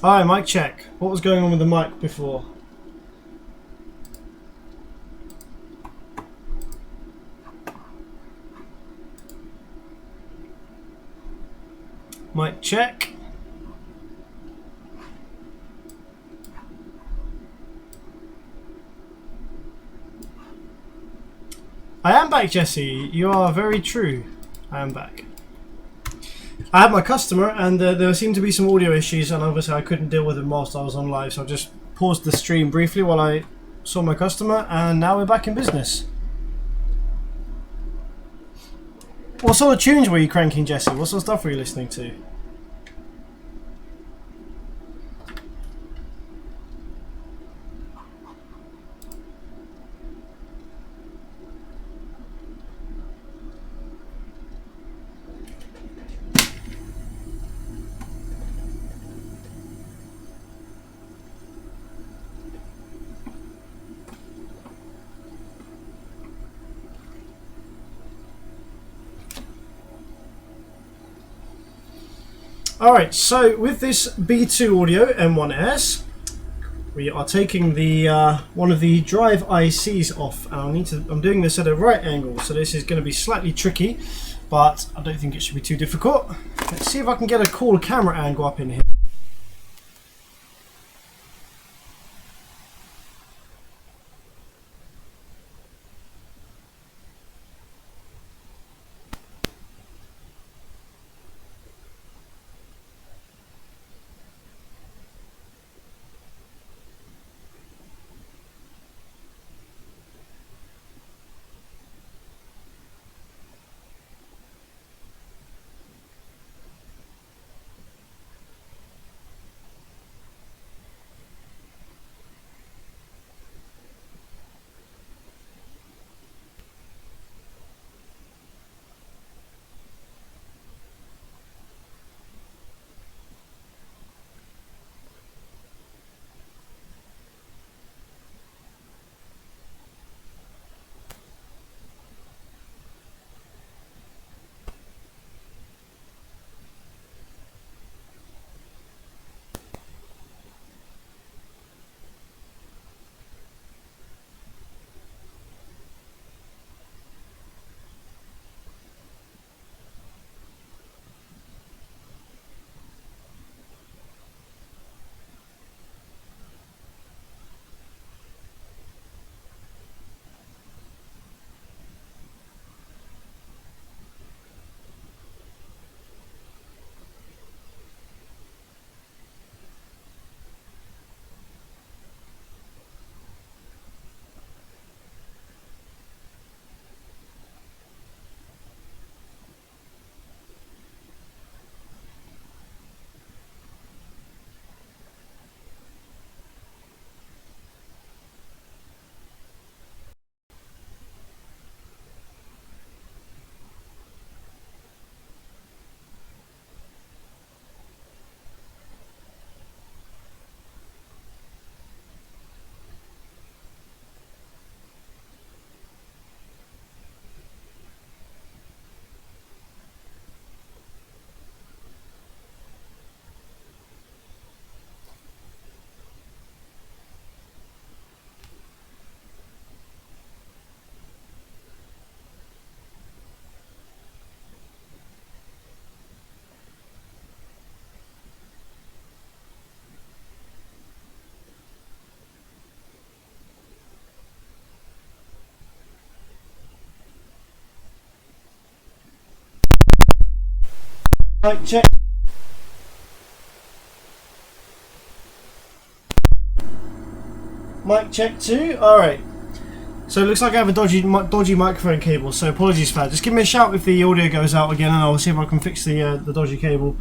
Alright, mic check. What was going on with the mic before? Mic check. I am back, Jesse. You are very true. I am back. I had my customer and there seemed to be some audio issues, and obviously I couldn't deal with them whilst I was on live, so I just paused the stream briefly while I saw my customer, and now we're back in business. What sort of tunes were you cranking, Jesse? What sort of stuff were you listening to? Alright, so with this B2 Audio M1S, we are taking the one of the drive ICs off, and I'm doing this at a right angle, so this is going to be slightly tricky, but I don't think it should be too difficult. Let's see if I can get a cool camera angle up in here. Mic check. Mic check 2. Alright. So it looks like I have a dodgy microphone cable, so apologies for that. Just give me a shout if the audio goes out again, and I'll see if I can fix the dodgy cable.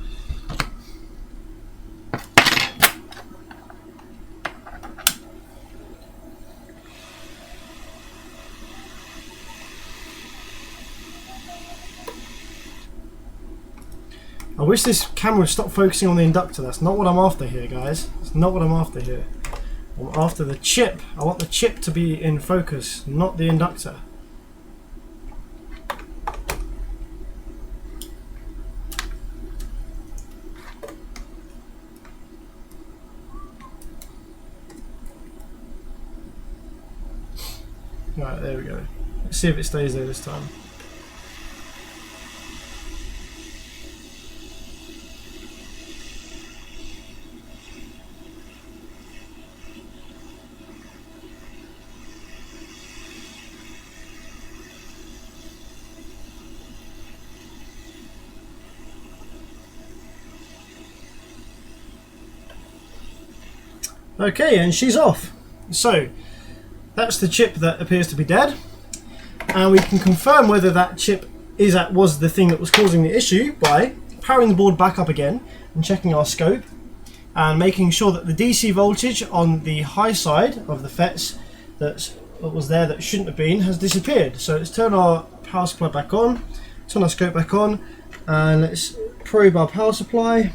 I wish this camera would stop focusing on the inductor. That's not what I'm after here, guys. That's not what I'm after here. I'm after the chip. I want the chip to be in focus, not the inductor. Right, there we go. Let's see if it stays there this time. Okay, and she's off. So that's the chip that appears to be dead, and we can confirm whether that chip was the thing that was causing the issue by powering the board back up again and checking our scope and making sure that the DC voltage on the high side of the FETs that was there that shouldn't have been has disappeared. So let's turn our power supply back on, turn our scope back on, and let's probe our power supply.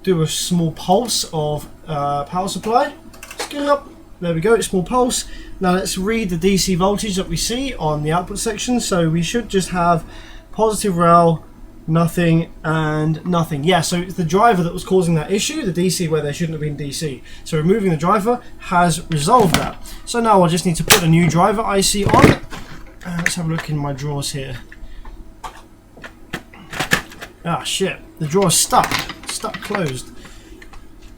Do a small pulse of power supply. Scale up. There we go, it's small pulse. Now let's read the DC voltage that we see on the output section. So we should just have positive rel, nothing, and nothing. Yeah, so it's the driver that was causing that issue, the DC where there shouldn't have been DC. So removing the driver has resolved that. So now I just need to put a new driver IC on. Let's have a look in my drawers here. Ah shit, the drawer's stuck closed.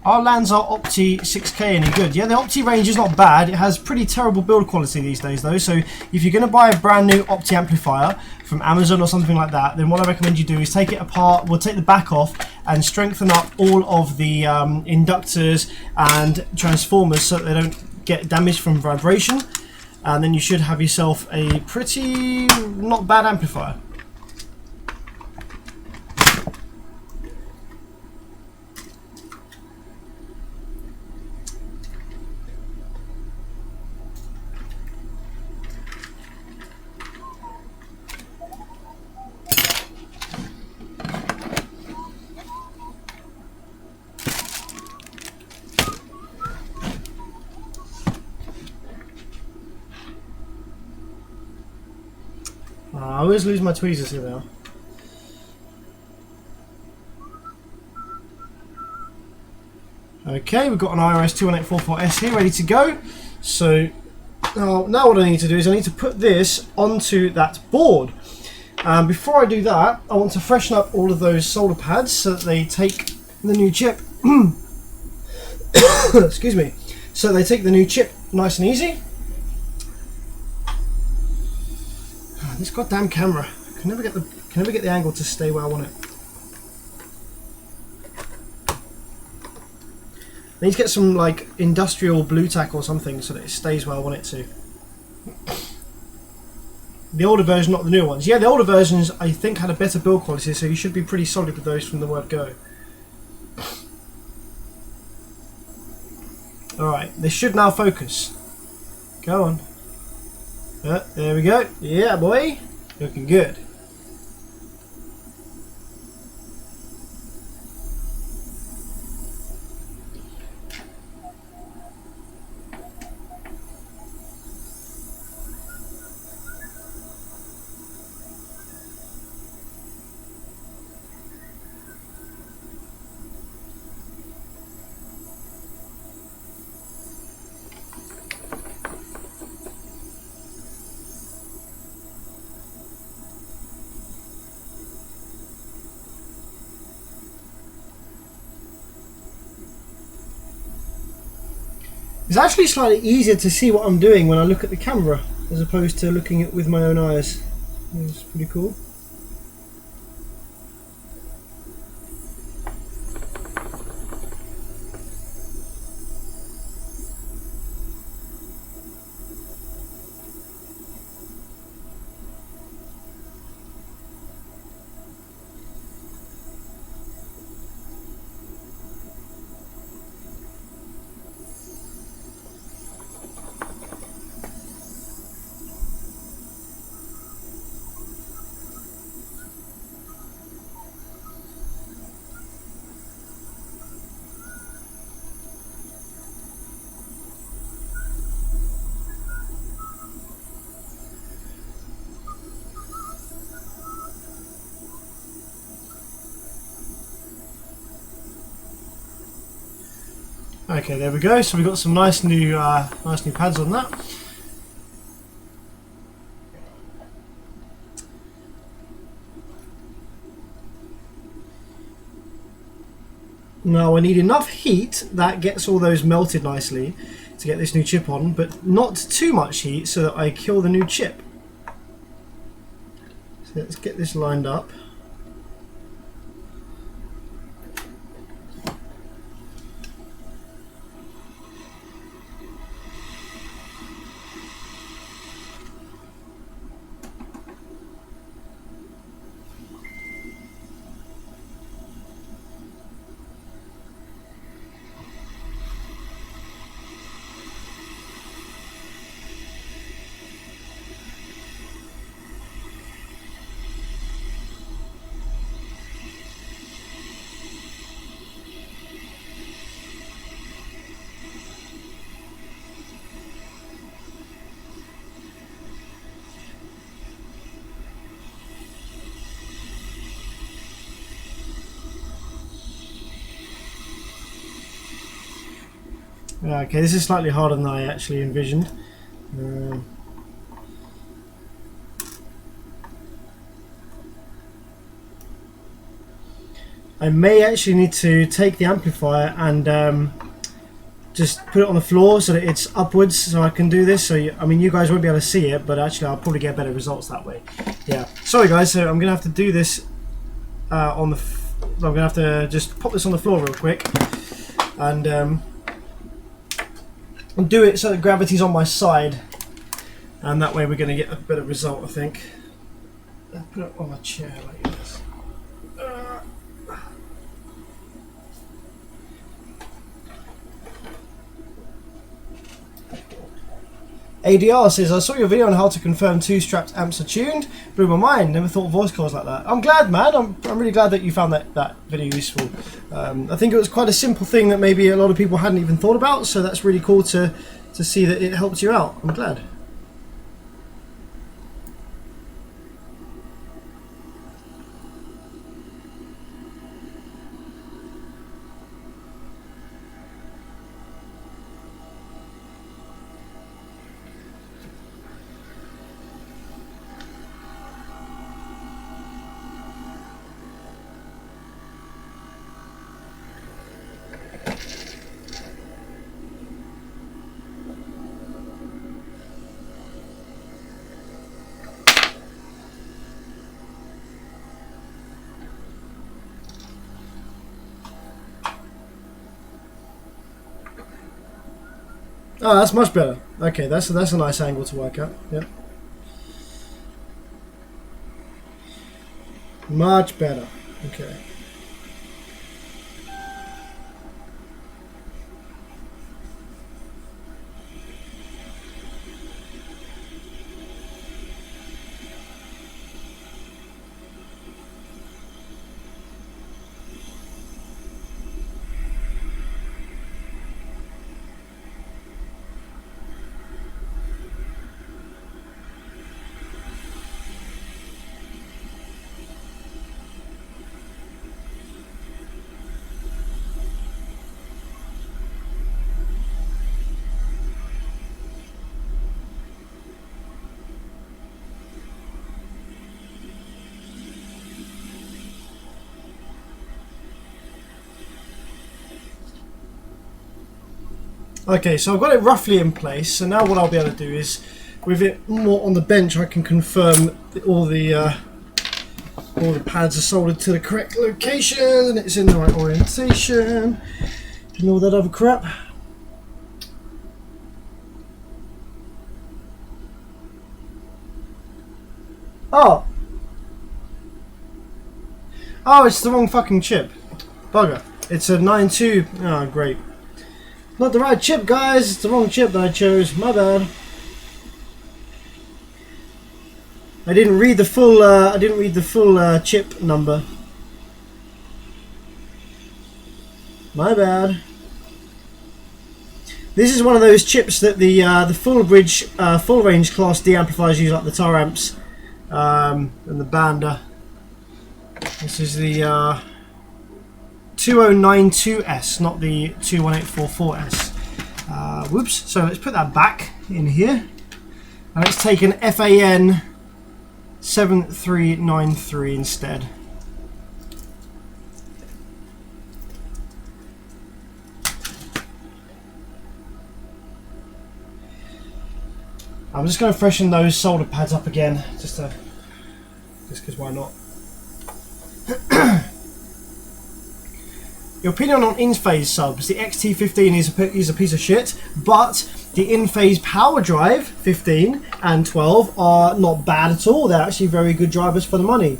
Our Lanzar Opti 6K any good? Yeah, the Opti range is not bad. It has pretty terrible build quality these days though, so if you're going to buy a brand new Opti amplifier from Amazon or something like that, then what I recommend you do is take it apart, we'll take the back off and strengthen up all of the inductors and transformers so that they don't get damaged from vibration, and then you should have yourself a pretty not bad amplifier. I always lose my tweezers here now. Okay, we've got an IRS21844S here ready to go. So now what I need to do is I need to put this onto that board. Before I do that, I want to freshen up all of those solder pads so that they take the new chip. Excuse me. So they take the new chip nice and easy. This goddamn camera. I can never get the angle to stay where I want it. I need to get some like industrial blue tack or something so that it stays where I want it to. The older version, not the newer ones. Yeah, the older versions I think had a better build quality, so you should be pretty solid with those from the word go. Alright, this should now focus. Go on. There we go. Yeah, boy. Looking good. It's actually slightly easier to see what I'm doing when I look at the camera as opposed to looking at it with my own eyes. It's pretty cool. Okay, there we go. So we've got some nice new pads on that. Now I need enough heat that gets all those melted nicely to get this new chip on, but not too much heat so that I kill the new chip. So let's get this lined up. Okay, this is slightly harder than I actually envisioned. I may actually need to take the amplifier and just put it on the floor so that it's upwards, so I can do this. So I mean, you guys won't be able to see it, but actually I'll probably get better results that way. Yeah. Sorry guys, so I'm gonna have to do this I'm gonna have to just pop this on the floor real quick and do it so that gravity's on my side, and that way we're going to get a better result, I think. I'll put it on a chair like this. ADR says, I saw your video on how to confirm 2-strapped amps are tuned. Blew my mind. Never thought of voice calls like that. I'm glad, man. I'm really glad that you found that video useful. I think it was quite a simple thing that maybe a lot of people hadn't even thought about, so that's really cool to see that it helped you out. I'm glad. Oh, that's much better. Okay, that's a nice angle to work at. Yep. Much better. Okay. Okay, so I've got it roughly in place, so now what I'll be able to do is, with it more on the bench, I can confirm that all the pads are soldered to the correct location and it's in the right orientation and all that other crap. Oh, it's the wrong fucking chip. Bugger. It's a 9.2. Oh, great. Not the right chip, guys. It's the wrong chip that I chose. My bad. I didn't read the full. Chip number. My bad. This is one of those chips that the full bridge, full range Class D amplifiers use, like the Tar amps and the Banda. This is the 2092S, not the 21844S. Whoops. So let's put that back in here. And let's take an FAN 7393 instead. I'm just going to freshen those solder pads up again, just because why not? Your opinion on in-phase subs? The XT15 is a piece of shit, but the in-phase power drive 15 and 12 are not bad at all. They're actually very good drivers for the money.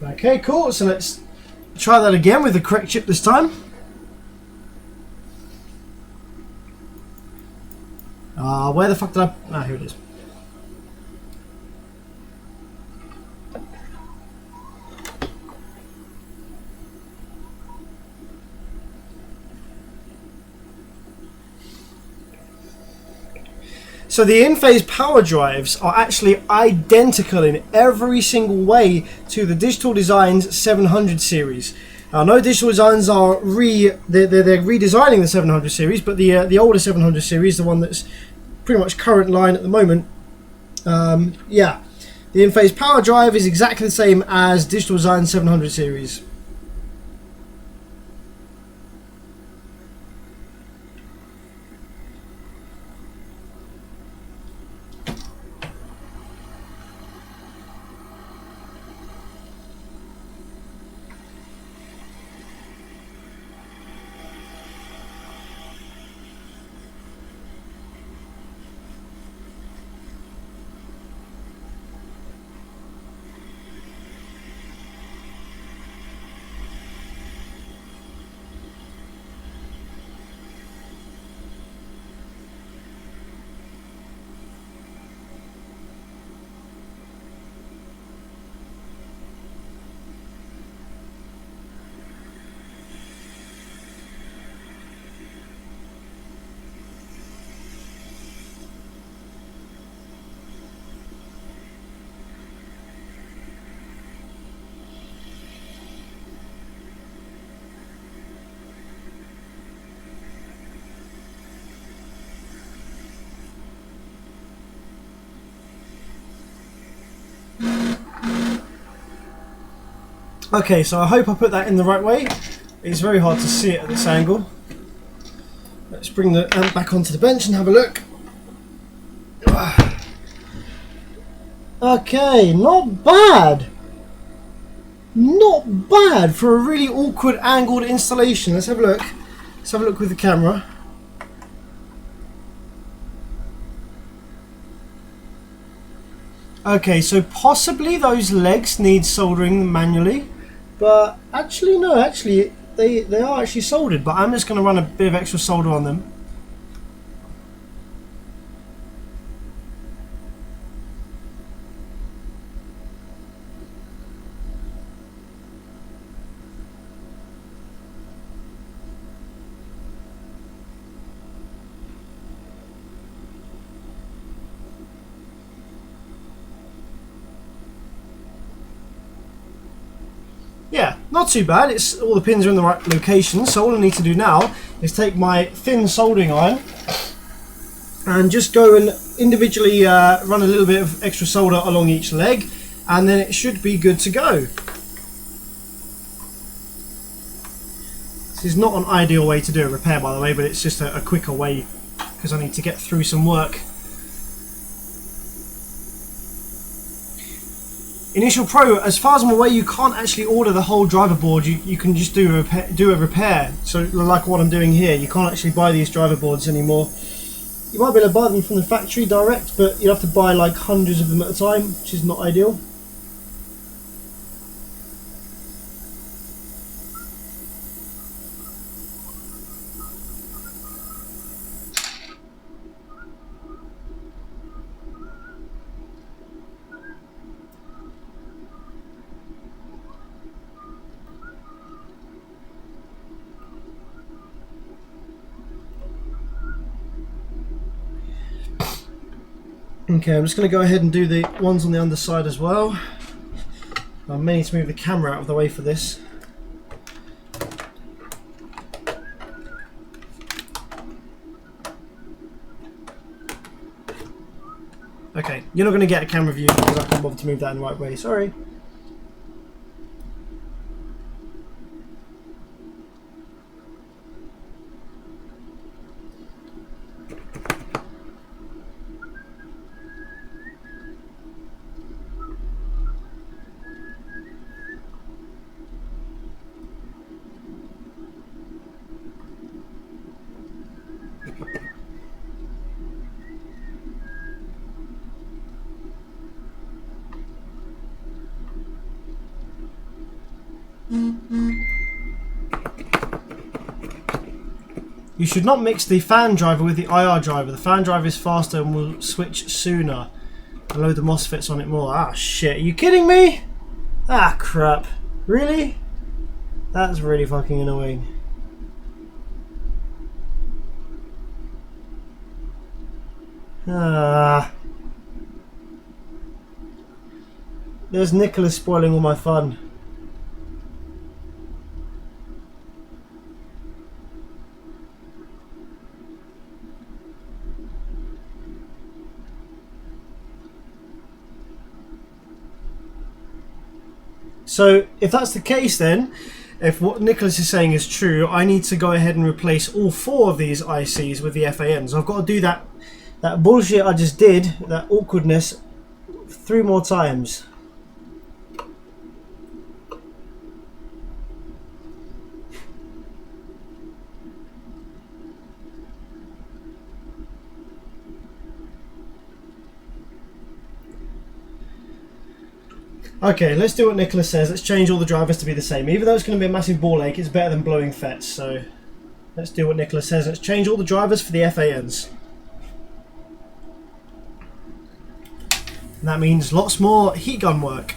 Okay, cool. So let's try that again with the correct chip this time. Where the fuck did I... Ah, here it is. So the in-phase power drives are actually identical in every single way to the Digital Designs 700 series. No, Digital Designs are they're redesigning the 700 series, but the older 700 series, the one that's pretty much current line at the moment, yeah, the in-phase power drive is exactly the same as Digital Design 700 series. Okay, so I hope I put that in the right way. It's very hard to see it at this angle. Let's bring the amp back onto the bench and have a look. Okay, not bad. Not bad for a really awkward angled installation. Let's have a look. Let's have a look with the camera. Okay, so possibly those legs need soldering manually, but actually no, actually they are actually soldered, but I'm just going to run a bit of extra solder on them. Yeah, not too bad. It's all the pins are in the right location, so all I need to do now is take my thin soldering iron and just go and individually run a little bit of extra solder along each leg, and then it should be good to go. This is not an ideal way to do a repair, by the way, but it's just a quicker way because I need to get through some work. Initial Pro, as far as I'm aware, you can't actually order the whole driver board. You can just do a repair. So like what I'm doing here, you can't actually buy these driver boards anymore. You might be able to buy them from the factory direct, but you'll have to buy like hundreds of them at a time, which is not ideal. Okay, I'm just going to go ahead and do the ones on the underside as well. I may need to move the camera out of the way for this. Okay, you're not going to get a camera view because I can't bother to move that in the right way, sorry. You should not mix the fan driver with the IR driver. The fan driver is faster and will switch sooner. And load the MOSFETs on it more. Ah, shit. Are you kidding me? Ah, crap. Really? That's really fucking annoying. Ah. There's Nicholas spoiling all my fun. So, if that's the case then, if what Nicholas is saying is true, I need to go ahead and replace all 4 of these ICs with the FANs. I've got to do that bullshit I just did, that awkwardness, 3 more times. Okay, let's do what Nicholas says. Let's change all the drivers to be the same. Even though it's going to be a massive ball ache, it's better than blowing FETs. So let's do what Nicholas says. Let's change all the drivers for the FANs. And that means lots more heat gun work.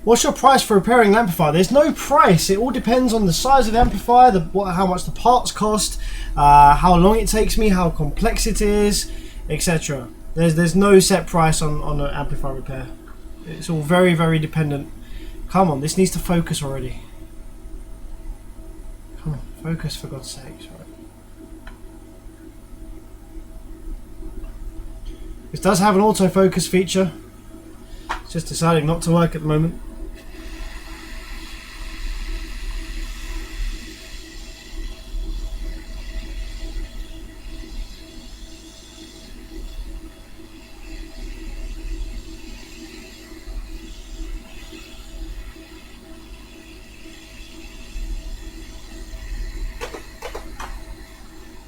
What's your price for repairing an amplifier? There's no price. It all depends on the size of the amplifier, how much the parts cost, how long it takes me, how complex it is, etc. There's no set price on an amplifier repair. It's all very, very dependent. Come on, this needs to focus already. Come on, focus for God's sakes. Right. This does have an autofocus feature. It's just deciding not to work at the moment.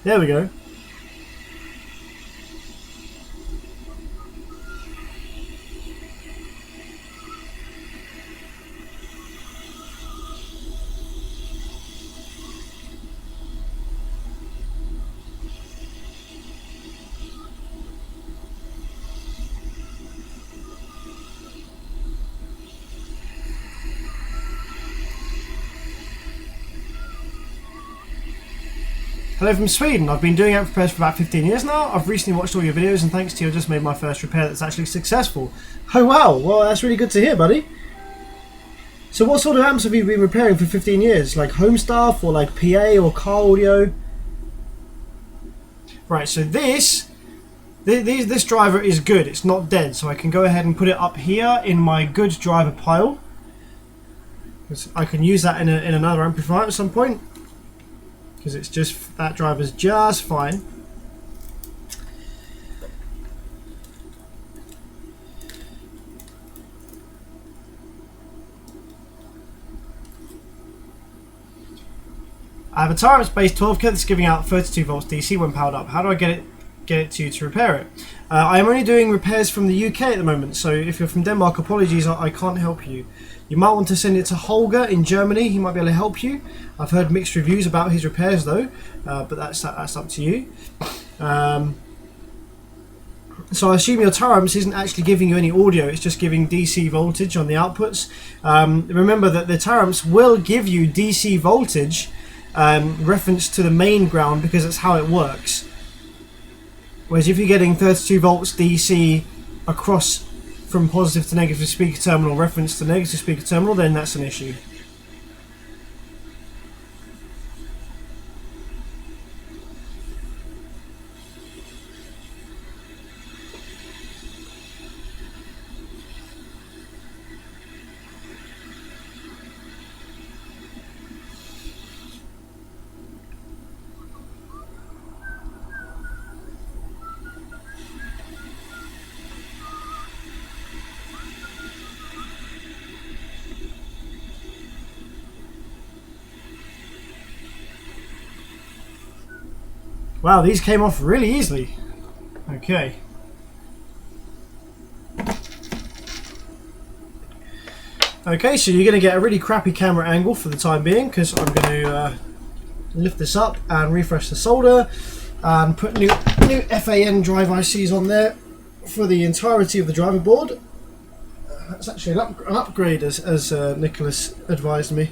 There we go. Hello from Sweden. I've been doing app repairs for about 15 years now. I've recently watched all your videos and thanks to you I just made my first repair that's actually successful. Oh wow, well that's really good to hear, buddy. So what sort of amps have you been repairing for 15 years? Like home stuff or like PA or car audio? Right, so this driver is good. It's not dead, so I can go ahead and put it up here in my good driver pile. I can use that in another amplifier at some point. Because it's just, that driver's just fine. I have a Tyrant's base 12 kit that's giving out 32 volts DC when powered up. How do I get it to you to repair it? I am only doing repairs from the UK at the moment, so if you're from Denmark, apologies, I can't help you. You might want to send it to Holger in Germany. He might be able to help you. I've heard mixed reviews about his repairs though, but that's up to you. So I assume your Taramps isn't actually giving you any audio, it's just giving DC voltage on the outputs. Remember that the Taramps will give you DC voltage reference to the main ground because that's how it works. Whereas if you're getting 32 volts DC across from positive to negative speaker terminal reference to negative speaker terminal, then that's an issue. Wow, these came off really easily. Okay. Okay, so you're going to get a really crappy camera angle for the time being because I'm going to lift this up and refresh the solder and put new FAN drive ICs on there for the entirety of the driver board. That's actually an upgrade as Nicholas advised me.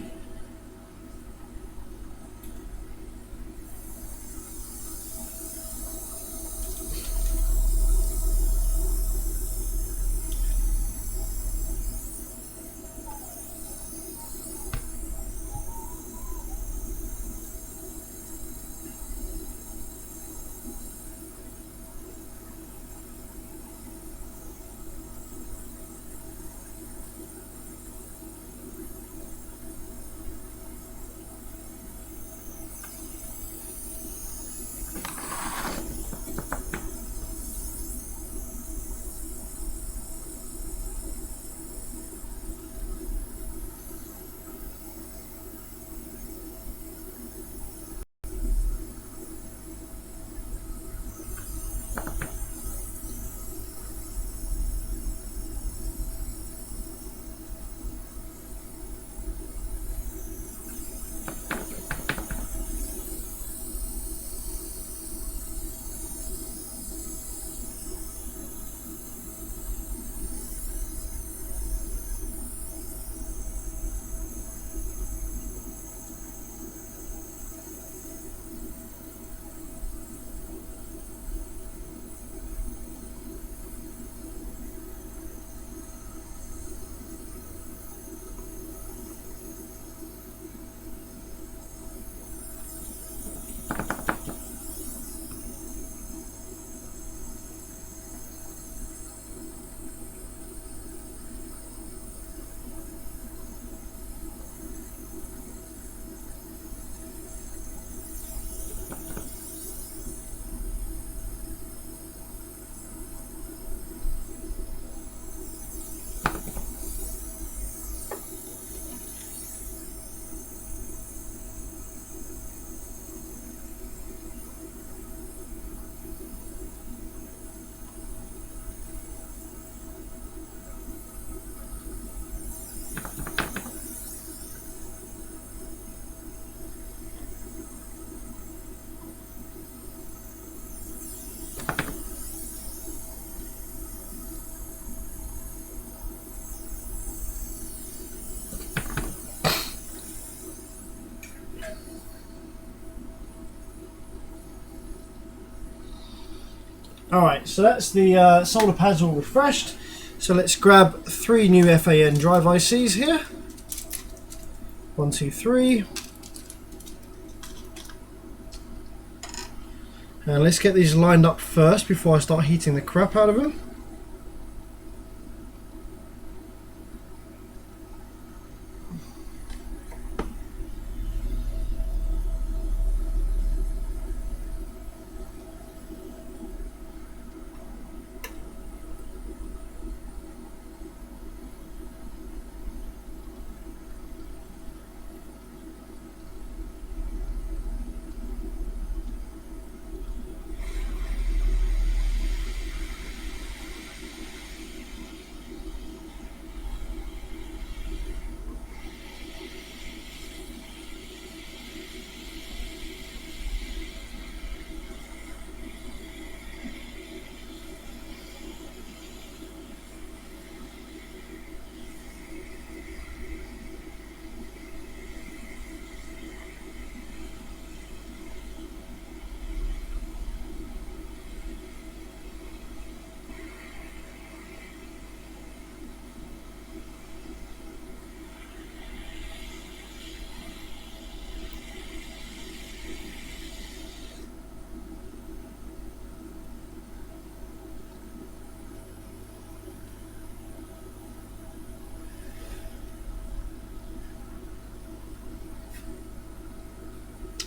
Alright, so that's the solder pads all refreshed. So let's grab 3 new FAN drive ICs here. 1, 2, 3. And let's get these lined up first before I start heating the crap out of them.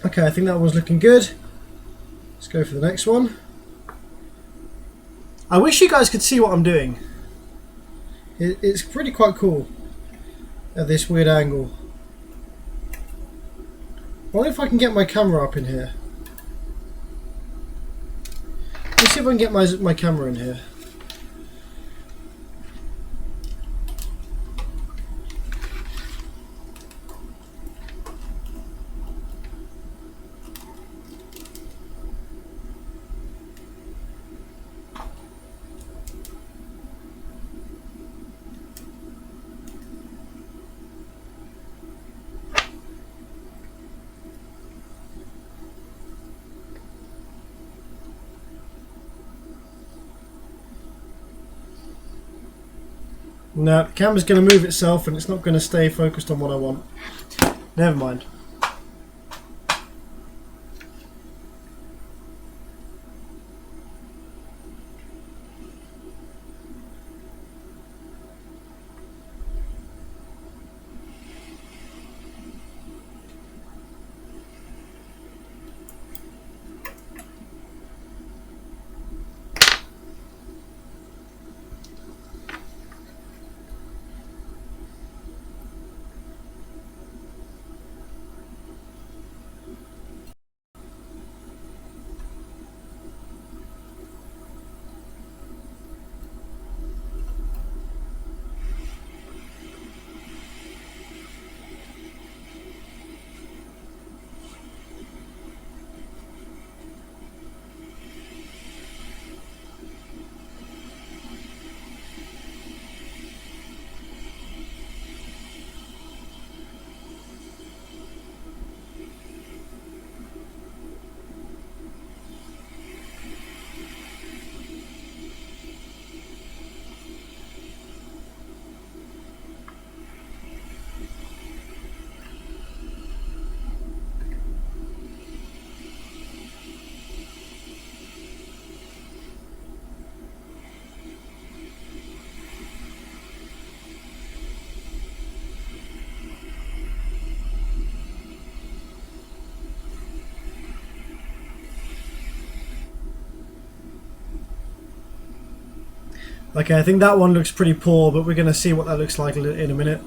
Okay, I think that one's looking good. Let's go for the next one. I wish you guys could see what I'm doing. It's pretty quite cool at this weird angle. I wonder if I can get my camera up in here. Let's see if I can get my camera in here. No, the camera's going to move itself and it's not going to stay focused on what I want. Never mind. Okay, I think that one looks pretty poor, but we're going to see what that looks like in a minute.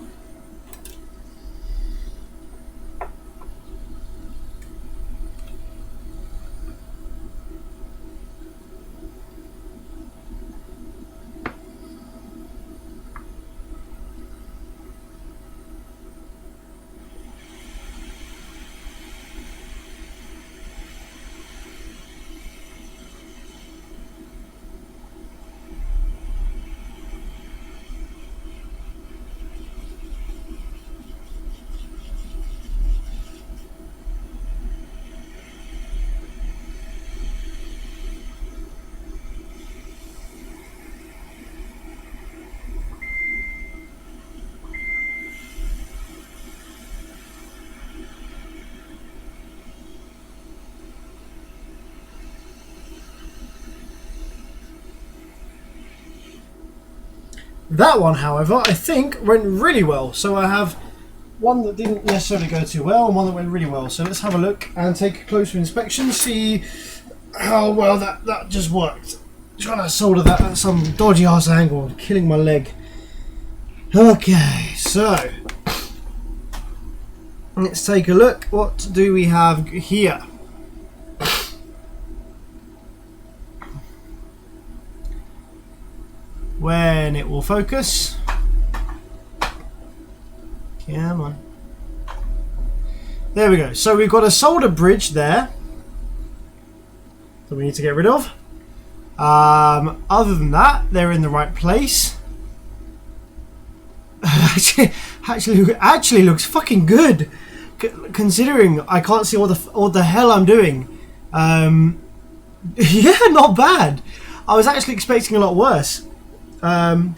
That one, however, I think went really well. So I have one that didn't necessarily go too well and one that went really well. So let's have a look and take a closer inspection, see how well that just worked. Trying to solder that at some dodgy ass angle, killing my leg. Okay, so let's take a look. What do we have here? When it will focus. Come on. There we go. So we've got a solder bridge there that we need to get rid of. Other than that, they're in the right place. actually looks fucking good, considering I can't see what the hell I'm doing. Yeah, not bad. I was actually expecting a lot worse.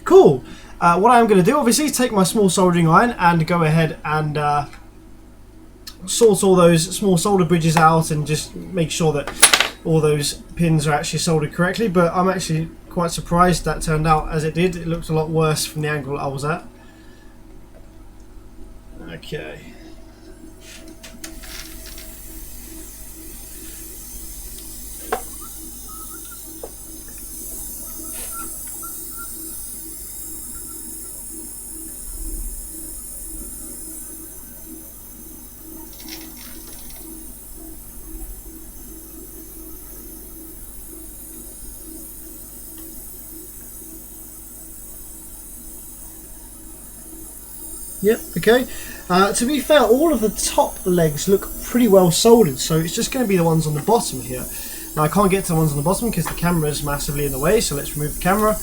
Cool. What I'm going to do, obviously, is take my small soldering iron and go ahead and sort all those small solder bridges out and just make sure that all those pins are actually soldered correctly. But I'm actually quite surprised that turned out as it did. It looked a lot worse from the angle I was at. Okay. Yep, okay. To be fair, all of the top legs look pretty well soldered, so it's just going to be the ones on the bottom here. Now I can't get to the ones on the bottom because the camera is massively in the way, so let's remove the camera.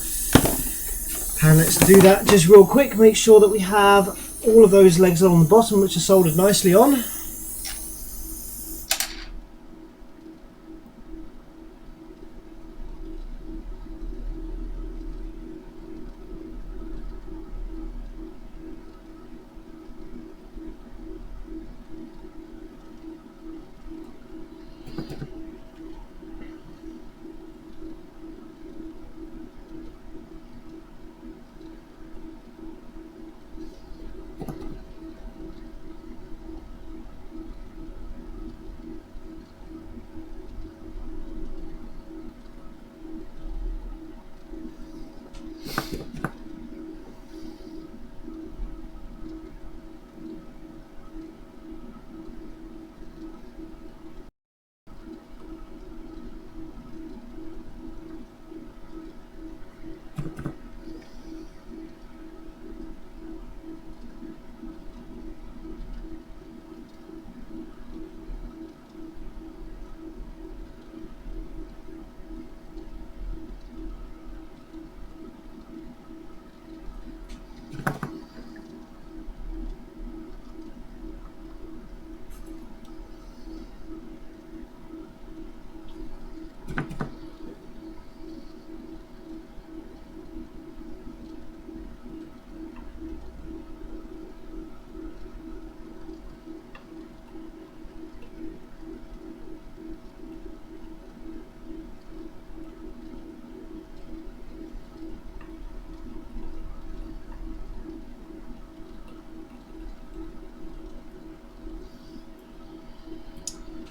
And let's do that just real quick, make sure that we have all of those legs on the bottom which are soldered nicely on.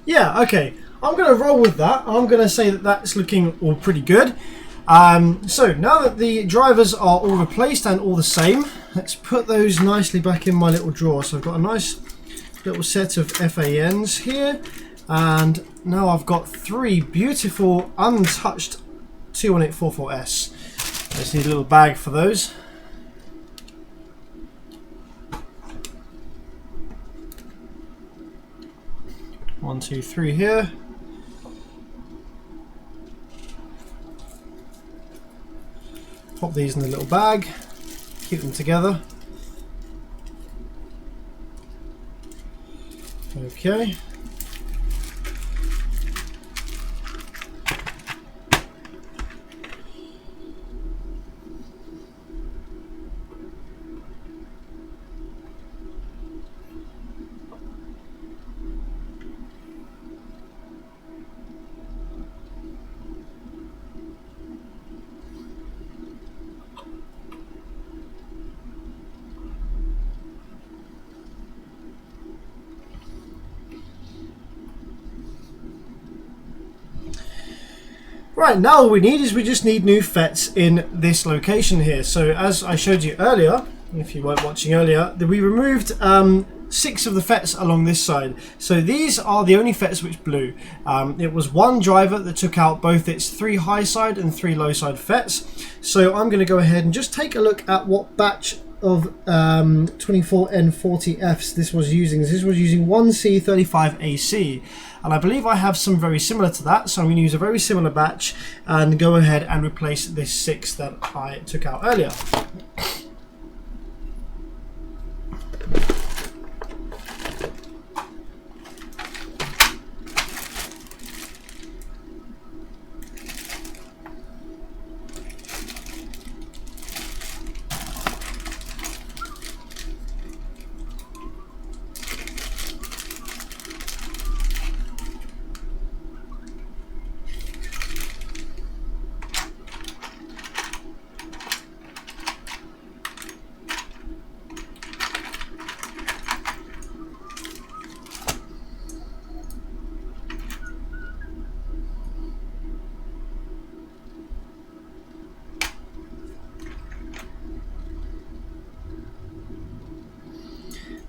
Yeah, okay. I'm going to roll with that. I'm going to say that that's looking all pretty good. So now that the drivers are all replaced and all the same, let's put those nicely back in my little drawer. So I've got a nice little set of FANs here, and now I've got 3 beautiful untouched 21844S. I just need a little bag for those. One, two, three here. Pop these in the little bag, keep them together. Okay. Right, now all we need is we just need new FETs in this location here. So as I showed you earlier, if you weren't watching earlier, that we removed 6 of the FETs along this side. So these are the only FETs which blew. It was one driver that took out both its 3 high side and 3 low side FETs. So I'm going to go ahead and just take a look at what batch of 24N40Fs this was using. This was using 1C35AC, and I believe I have some very similar to that, so I'm going to use a very similar batch and go ahead and replace this 6 that I took out earlier.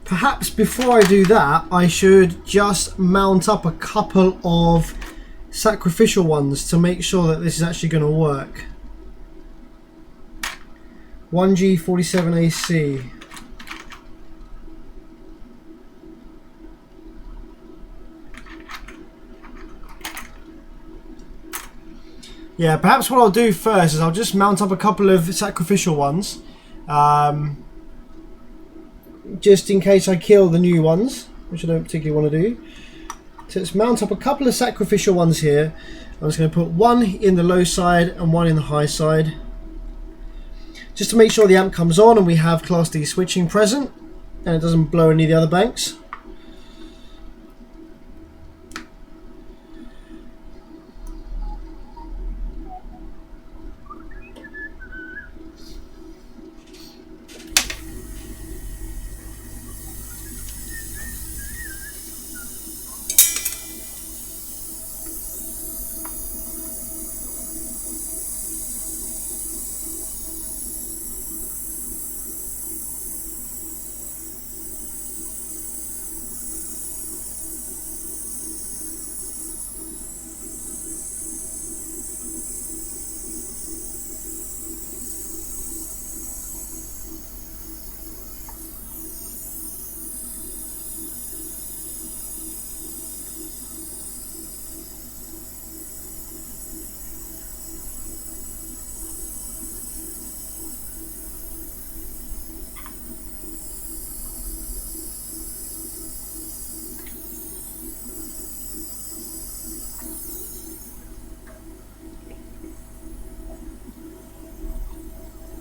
Perhaps before I do that, I should just mount up a couple of sacrificial ones to make sure that this is actually going to work. 1G47AC. Yeah, perhaps what I'll do first is I'll just mount up a couple of sacrificial ones. Just in case I kill the new ones, which I don't particularly want to do. So let's mount up a couple of sacrificial ones here. I'm just going to put one in the low side and one in the high side, just to make sure the amp comes on and we have Class D switching present and it doesn't blow any of the other banks.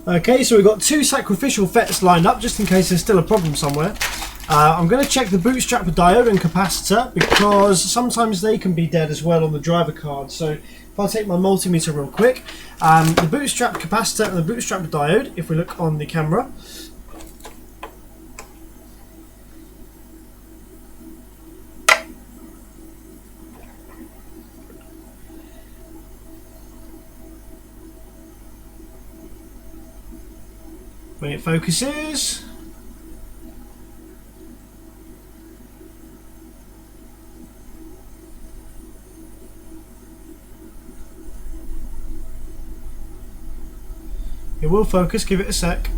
Okay, so we've got 2 sacrificial FETs lined up just in case there's still a problem somewhere. I'm going to check the bootstrap diode and capacitor because sometimes they can be dead as well on the driver card. So if I take my multimeter real quick, the bootstrap capacitor and the bootstrap diode, if we look on the camera, when it focuses, it will focus, give it a sec.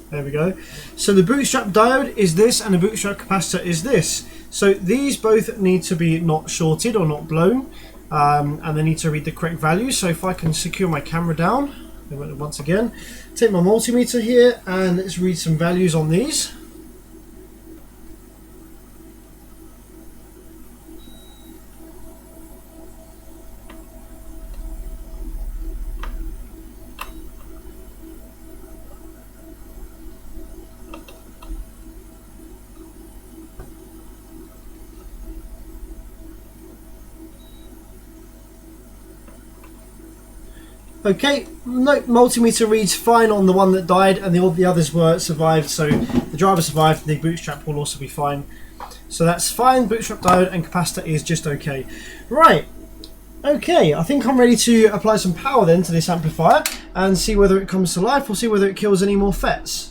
There we go. So the bootstrap diode is this and the bootstrap capacitor is this. So these both need to be not shorted or not blown, and they need to read the correct value. So if I can secure my camera down, once again, take my multimeter here and let's read some values on these. Okay, no, multimeter reads fine on the one that died, and all the others were survived. So the driver survived. The bootstrap will also be fine. So that's fine. Bootstrap diode and capacitor is just okay. Right. Okay, I think I'm ready to apply some power then to this amplifier and see whether it comes to life or see whether it kills any more FETs.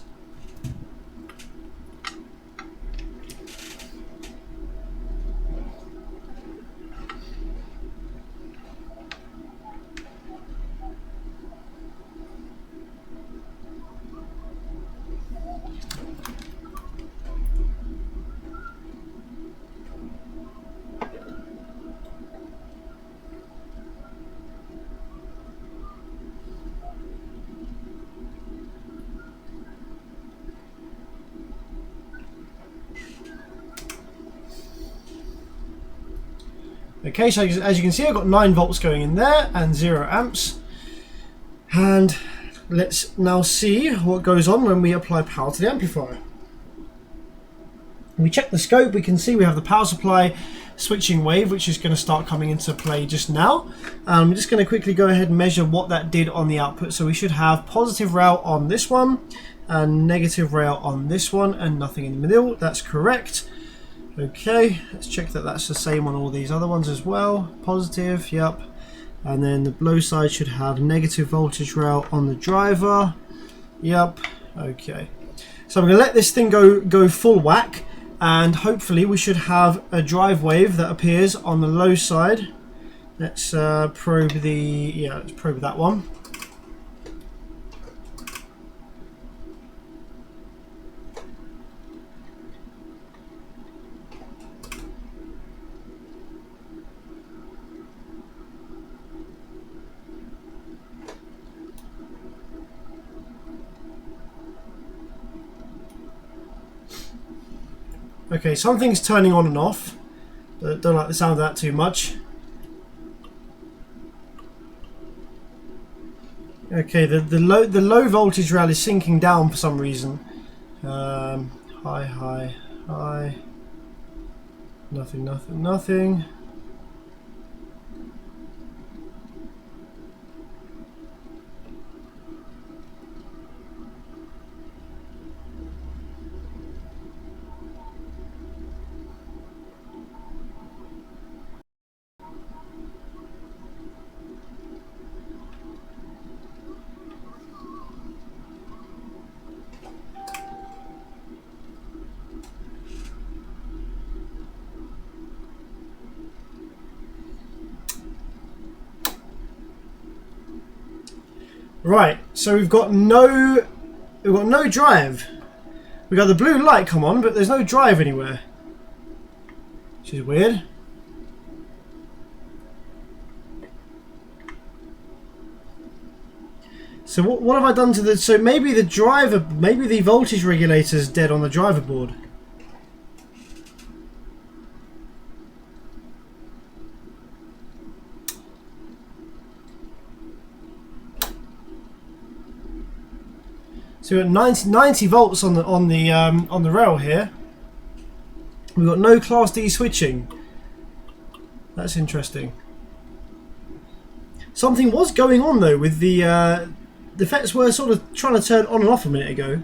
Okay, so as you can see, I've got 9 volts going in there and 0 amps. And let's now see what goes on when we apply power to the amplifier. When we check the scope, we can see we have the power supply switching wave, which is going to start coming into play just now. I'm just going to quickly go ahead and measure what that did on the output. So we should have positive rail on this one and negative rail on this one and nothing in the middle. That's correct. Okay, let's check that that's the same on all these other ones as well. Positive, yep. And then the below side should have negative voltage rail on the driver. Yep, okay. So I'm going to let this thing go full whack, and hopefully we should have a drive wave that appears on the low side. Let's probe let's probe that one. Okay, something's turning on and off. Don't like the sound of that too much. Okay, the low voltage rail is sinking down for some reason. High. Nothing. Right, so we've got no drive. We got the blue light come on, but there's no drive anywhere, which is weird. So what have I done to the? So maybe the voltage regulator is dead on the driver board. So we've got 90 volts on the rail here. We've got no Class D switching. That's interesting. Something was going on though with the FETs were sort of trying to turn on and off a minute ago.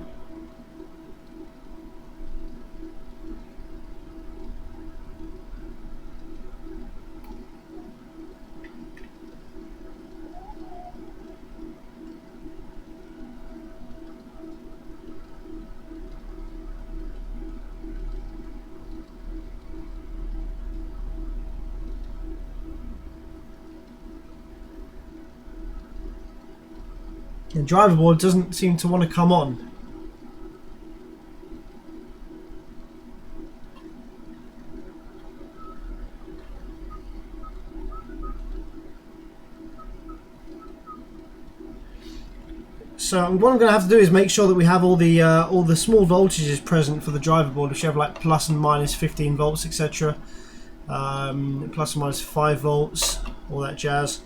The driver board doesn't seem to want to come on. So what I'm going to have to do is make sure that we have all the small voltages present for the driver board, which have like plus and minus 15 volts, etc. Plus and minus 5 volts, all that jazz.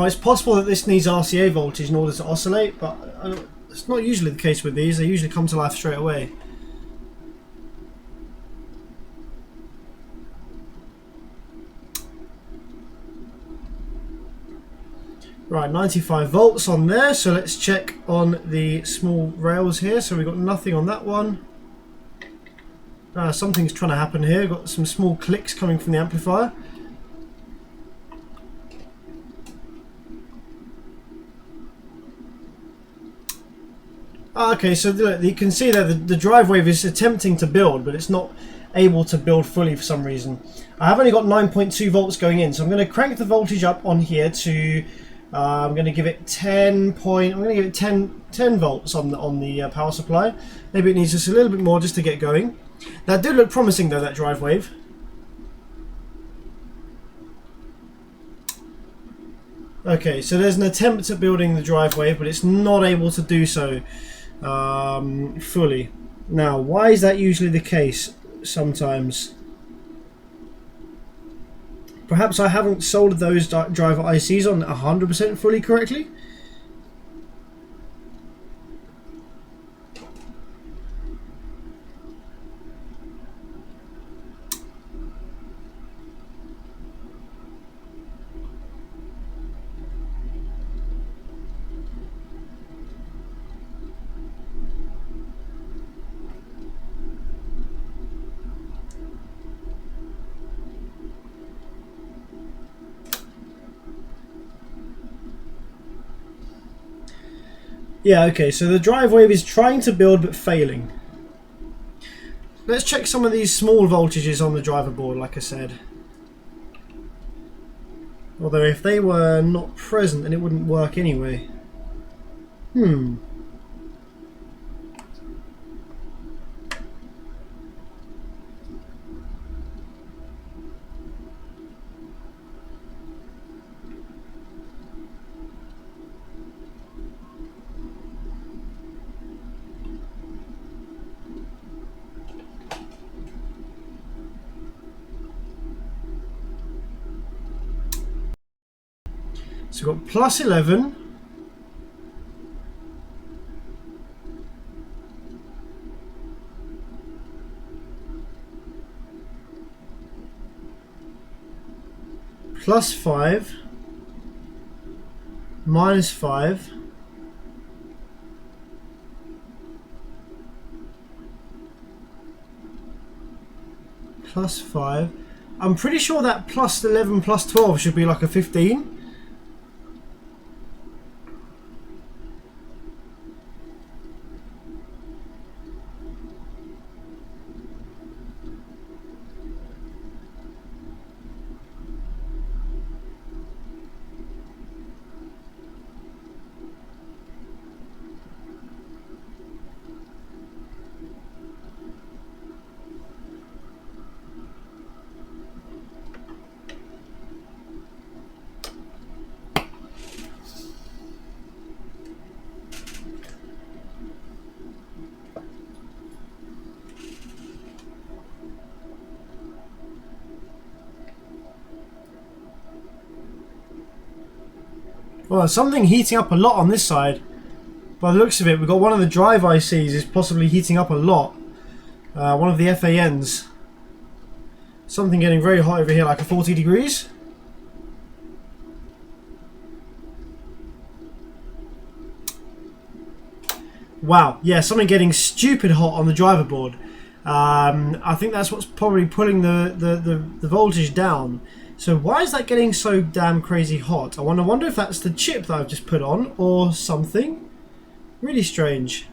Well, it's possible that this needs RCA voltage in order to oscillate, but it's not usually the case with these. They usually come to life straight away. Right, 95 volts on there, so let's check on the small rails here. So we've got nothing on that one. Something's trying to happen here. Got some small clicks coming from the amplifier. Okay, so you can see that the drive wave is attempting to build, but it's not able to build fully for some reason. I have only got 9.2 volts going in, so I'm going to crank the voltage up on here to I'm going to give it 10 volts on the power supply. Maybe it needs just a little bit more just to get going. That did look promising though, that drive wave. Okay, so there's an attempt at building the drive wave, but it's not able to do so fully. Now, why is that usually the case sometimes? Perhaps I haven't soldered those driver ICs on 100% fully correctly. Yeah, okay, so the drive wave is trying to build but failing. Let's check some of these small voltages on the driver board, like I said. Although if they were not present, then it wouldn't work anyway. So we've got plus 11. Plus 5. Minus 5. Plus 5. I'm pretty sure that plus 11 plus 12 should be like a 15. Well, there's something heating up a lot on this side. By the looks of it, we've got one of the drive ICs is possibly heating up a lot. One of the FANs. Something getting very hot over here, like a 40 degrees. Wow, yeah, something getting stupid hot on the driver board. I think that's what's probably pulling the voltage down. So why is that getting so damn crazy hot? I wonder if that's the chip that I've just put on or something. Really strange.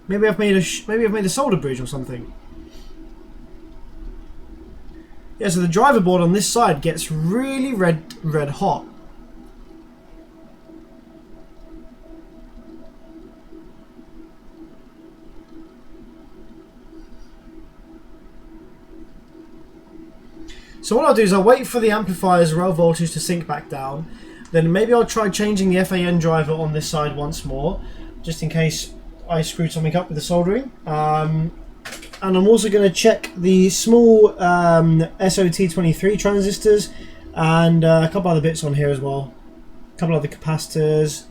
Maybe I've made a solder bridge or something. Yeah, so the driver board on this side gets really red hot. So what I'll do is I'll wait for the amplifier's rail voltage to sink back down. Then maybe I'll try changing the FAN driver on this side once more, just in case I screwed something up with the soldering. And I'm also going to check the small SOT23 transistors and a couple other bits on here as well. A couple other capacitors.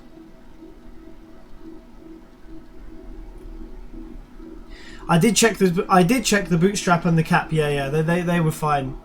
I did check the bootstrap and the cap. Yeah, they were fine.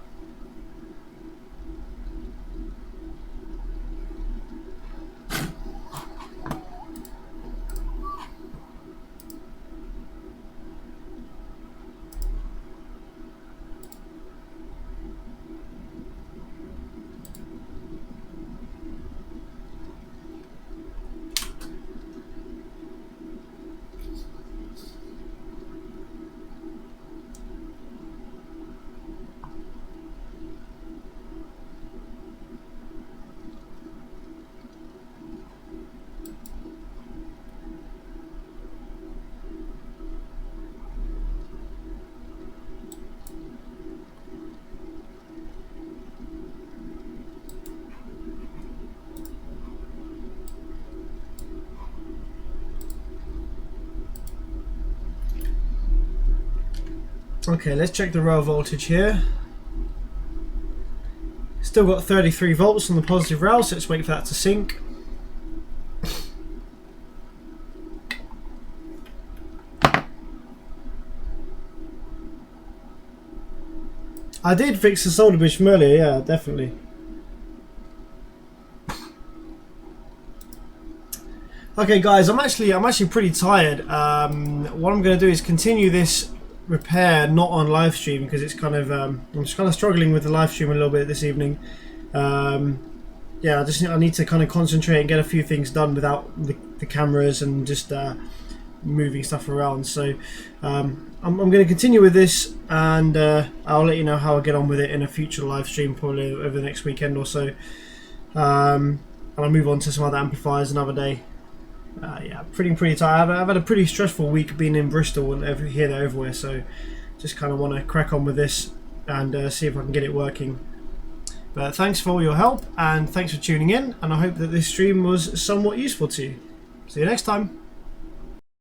Okay, let's check the rail voltage here. Still got 33 volts on the positive rail, so let's wait for that to sync. I did fix the solder bridge from earlier, yeah, definitely. Okay guys, I'm actually pretty tired. What I'm going to do is continue this repair not on live stream, because it's kind of I'm just kind of struggling with the live stream a little bit this evening. Yeah, I need to kind of concentrate and get a few things done without the cameras and just moving stuff around. So I'm going to continue with this, and I'll let you know how I get on with it in a future live stream, probably over the next weekend or so. And I'll move on to some other amplifiers another day. Yeah, pretty tired. I've had a pretty stressful week being in Bristol and here, there, everywhere. So just kind of want to crack on with this and see if I can get it working. But thanks for all your help, and thanks for tuning in. And I hope that this stream was somewhat useful to you. See you next time.